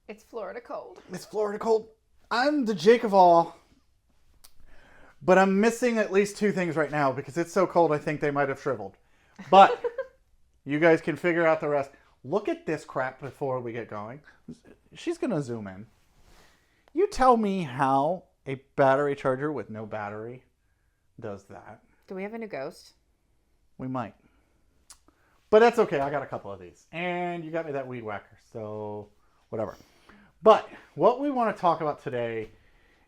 It's Florida cold. It's Florida cold. I'm the JakeOfALL, but I'm missing at least two things right now because it's so cold I think they might have shriveled. But you guys can figure out the rest. Look at this crap before we get going. She's going to zoom in. You tell me how a battery charger with no battery does that. Do we have a new ghost? We might. But that's okay. I got a couple of these. And you got me that weed whacker. So whatever. But what we want to talk about today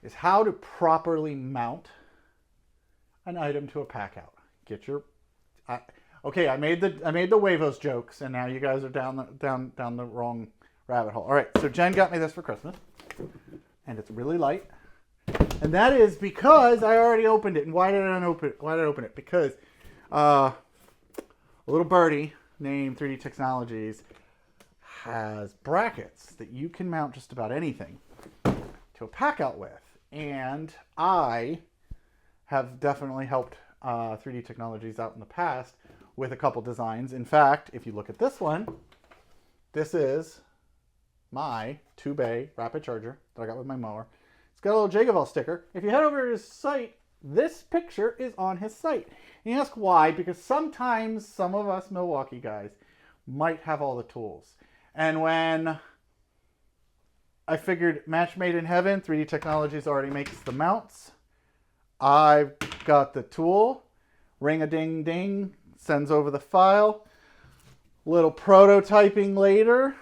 is how to properly mount an item to a PACKOUT. Get your... okay, I made the Huevos jokes, and now you guys are down the wrong rabbit hole. All right, so Jen got me this for Christmas. And it's really light. And that is because I already opened it. And why did I open it? Because a little birdie named 3D Technologies has brackets that you can mount just about anything to a PACKOUT with. And I have definitely helped 3D Technologies out in the past with a couple designs. In fact, if you look at this one, this is my 2-bay rapid charger that I got with my mower. It's got a little JakeOfALL sticker. If you head over to his site, this picture is on his site. And you ask why? Because sometimes some of us Milwaukee guys might have all the tools. And when I figured match made in heaven, 3D Technologies already makes the mounts. I've got the tool. Ring-a-ding-ding. Sends over the file. Little prototyping later.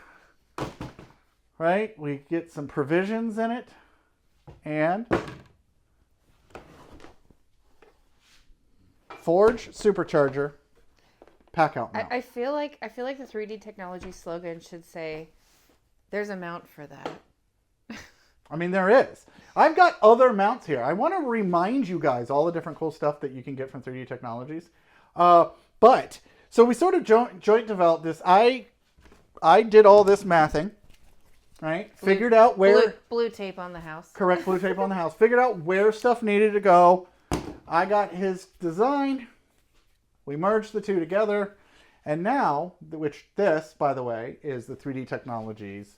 Right? We get some provisions in it. And Forge Supercharger PACKOUT mount. I feel like the 3D Technology slogan should say, "There's a mount for that." I mean, there is. I've got other mounts here. I want to remind you guys all the different cool stuff that you can get from 3D Technologies. But so we sort of joint developed this. I did all this mathing. Right? Figured out where... Blue tape on the house. Correct, blue tape on the house. Figured out where stuff needed to go. I got his design. We merged the two together. And now, which this, by the way, is the 3D Technologies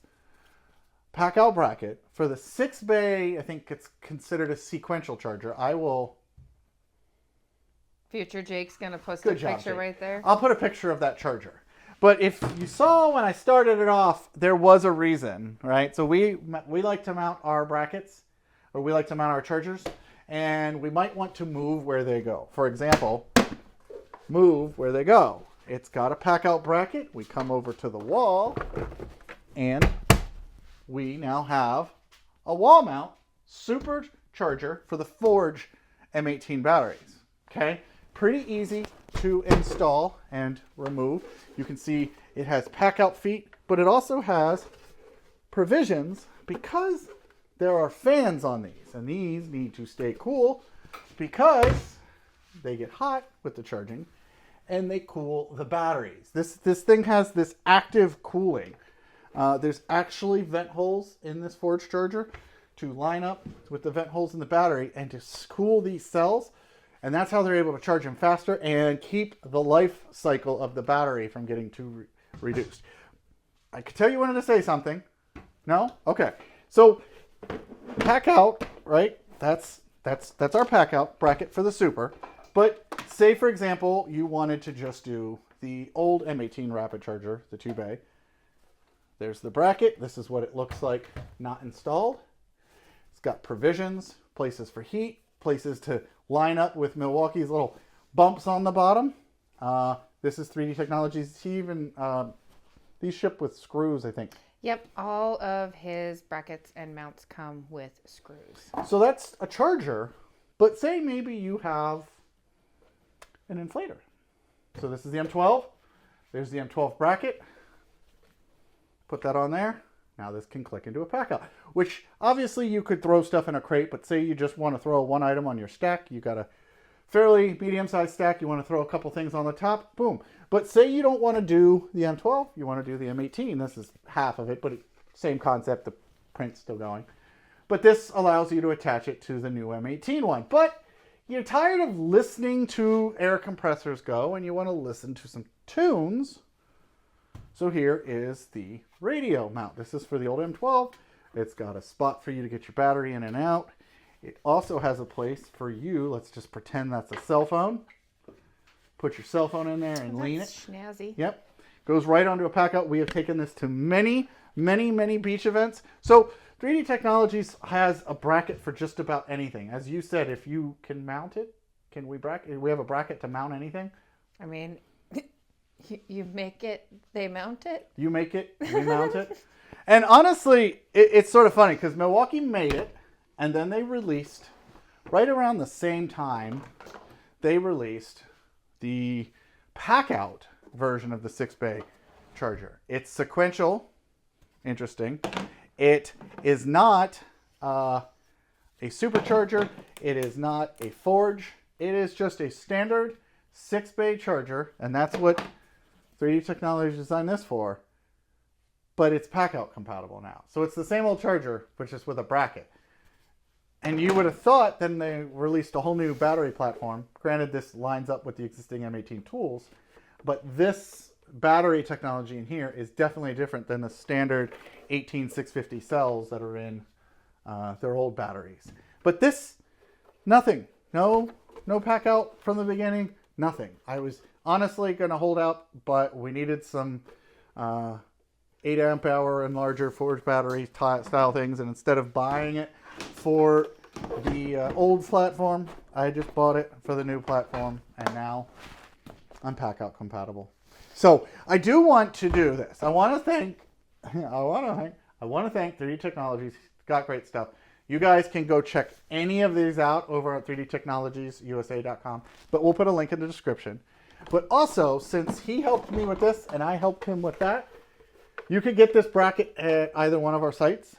PACKOUT bracket. For the 6-bay, I think it's considered a sequential charger. I will... Future Jake's going to post a picture Jake. right there. I'll put a picture of that charger. But if you saw when I started it off, there was a reason, right? So we like to mount our brackets, or we like to mount our chargers, and we might want to move where they go. For example, move where they go. It's got a PACKOUT bracket. We come over to the wall, and we now have a wall mount supercharger for the Forge M18 batteries. Okay? Pretty easy to install and remove. You can see it has PACKOUT feet, but it also has provisions because there are fans on these, and these need to stay cool because they get hot with the charging and they cool the batteries. This thing has this active cooling. There's actually vent holes in this Forge charger to line up with the vent holes in the battery and to cool these cells. And that's how they're able to charge them faster and keep the life cycle of the battery from getting too reduced. I could tell you wanted to say something. No? Okay. So PACKOUT, right? That's our PACKOUT bracket for the Super. But say, for example, you wanted to just do the old M18 rapid charger, the 2-bay. There's the bracket. This is what it looks like not installed. It's got provisions, places for heat, places to line up with Milwaukee's little bumps on the bottom. This is 3D Technologies. These ship with screws, I think. Yep, all of his brackets and mounts come with screws. So that's a charger, but say maybe you have an inflator. So this is the M12. There's the M12 bracket. Put that on there. Now this can click into a PACKOUT, which obviously you could throw stuff in a crate, but say you just want to throw one item on your stack. You got a fairly medium-sized stack. You want to throw a couple things on the top. Boom. But say you don't want to do the M12. You want to do the M18. This is half of it, but same concept. The print's still going. But this allows you to attach it to the new M18 one. But you're tired of listening to air compressors go, and you want to listen to some tunes. So here is the radio mount. This is for the old M12. It's got a spot for you to get your battery in and out. It also has a place for you. Let's just pretend that's a cell phone. Put your cell phone in there and lean it. Snazzy. Yep. Goes right onto a PACKOUT. We have taken this to many, many, many beach events. So 3D Technologies has a bracket for just about anything. As you said, if you can mount it, can we bracket? We have a bracket to mount anything. I mean, you make it, they mount it. You make it, we mount it. And honestly, it's sort of funny because Milwaukee made it, and then they released, right around the same time, they released the PACKOUT version of the 6-bay charger. It's sequential. Interesting. It is not a supercharger. It is not a forge. It is just a standard 6-bay charger, and that's what 3D Technologies designed this for. But it's PACKOUT compatible now. So it's the same old charger, but just with a bracket. And you would have thought then they released a whole new battery platform. Granted, this lines up with the existing M18 tools, but this battery technology in here is definitely different than the standard 18650 cells that are in their old batteries. But this, nothing. No PACKOUT from the beginning, nothing. I was honestly going to hold out, but we needed some 8 amp hour and larger forge battery style things, and instead of buying it for the old platform, I just bought it for the new platform, and now I'm PACKOUT compatible. So I do want to do this. I want to thank 3D Technologies. Got great stuff. You guys can go check any of these out over at 3dtechnologiesusa.com, but we'll put a link in the description. But also, since he helped me with this and I helped him with that, you can get this bracket at either one of our sites,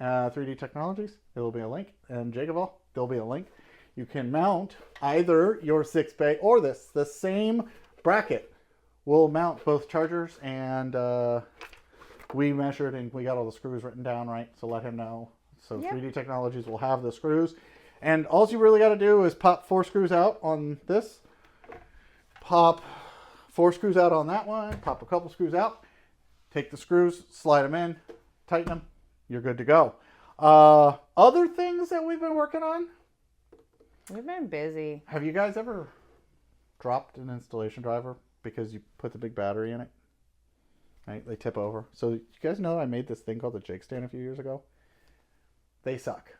3D Technologies, there will be a link, and JakeOfALL, there will be a link. You can mount either your 6-bay or this. The same bracket will mount both chargers, and we measured and we got all the screws written down right, so let him know. So yep. 3D Technologies will have the screws. And all you really got to do is pop 4 screws out on this, pop 4 screws out on that one, pop a couple screws out, take the screws, slide them in, tighten them, you're good to go. Other things that we've been working on? We've been busy. Have you guys ever dropped an installation driver because you put the big battery in it? Right? They tip over. So you guys know I made this thing called the Jake stand a few years ago? They suck.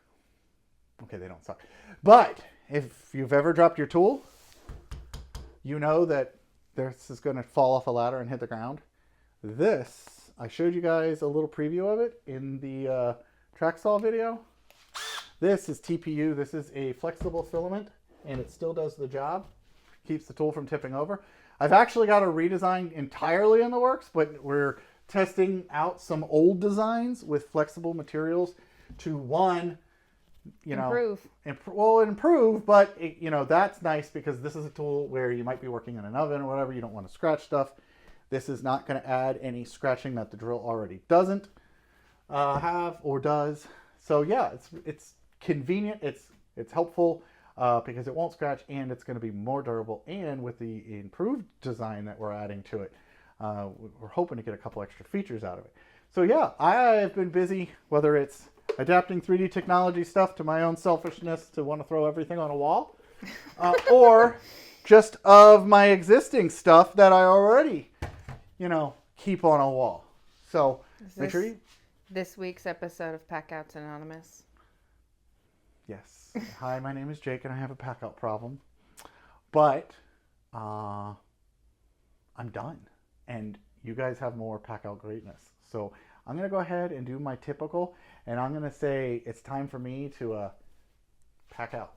Okay, they don't suck. But if you've ever dropped your tool, you know that this is going to fall off a ladder and hit the ground. This, I showed you guys a little preview of it in the track saw video. This is TPU. This is a flexible filament, and it still does the job. Keeps the tool from tipping over. I've actually got a redesign entirely in the works, but we're testing out some old designs with flexible materials to improve, but that's nice because this is a tool where you might be working in an oven or whatever. You don't want to scratch stuff. This is not going to add any scratching that the drill already doesn't have or does. So yeah, it's convenient. It's helpful because it won't scratch, and it's going to be more durable. And with the improved design that we're adding to it, we're hoping to get a couple extra features out of it. So yeah, I've been busy, whether it's adapting 3D technology stuff to my own selfishness to want to throw everything on a wall, or just of my existing stuff that I already, keep on a wall. So make sure you... This week's episode of PACKOUTS Anonymous. Yes. Hi, my name is Jake, and I have a PACKOUT problem. But I'm done. And you guys have more PACKOUT greatness. So I'm going to go ahead and do my typical, and I'm going to say it's time for me to pack out.